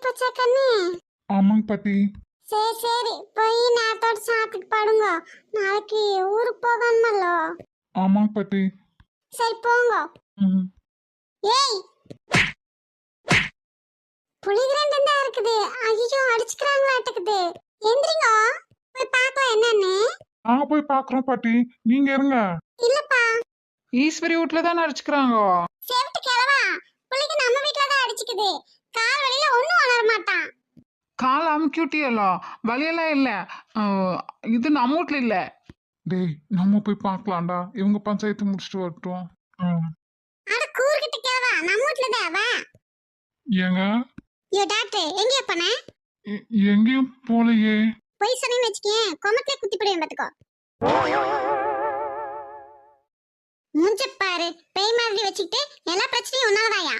போச்சா கண்ணு? ஆமாங்க பாட்டி. சரி சரி, போய் நேரத்தோட சாப்பிட்டுட்டு படுங்க. நாளைக்கு ஊருக்கு போகணுமல்லோ. ஆமாங்க பாட்டி. சரி போங்க. ம். ஏய், புளிகிரண்டம் தான் இருக்குது. ஐயோ, அடிச்சுக்கிறாங்களாட்டுக்குது. எந்திரிங்க, போய் பார்க்கலாம் என்னன்னு. நாங்க போய் பாக்குறோம் பாட்டி, நீங்க இருங்க. இல்லப்பா, ஈஸ்வரி வீட்டுல தான் அடிச்சுக்கிறாங்க. செவிட்டு கிழவா, புளிக்கு நம்ம வீட்டுல தான் அடிச்சுக்குது. கால் வலியில ஒண்ணும் உணர மாட்டான். கால் அமுக்கிட்டியല്ലോ, வலியெல்லாம் இல்ல. இது நம்ம வீட்டுல இல்ல. டேய், நம்ம போய் பார்க்கலாம்டா, இவங்க பஞ்சாயத்து முடிச்சுட்டு வரட்டும். அட கூறுகிட்ட கிழவா, நம்ம வீட்டுல தான் வா. ஏங்க? ஐயோ டாக்டர், எங்கேயா போன? எங்கேயும் போலையே. போய் சொன்னேன்னு வச்சுக்கேன், கொமத்திலே குத்தி போடுவேன் பாத்துக்கோ. மூஞ்ச பாரு, பேய் மாதிரி வச்சுக்கிட்டு எல்லா பிரச்சனையும் உன்னாலதாயா?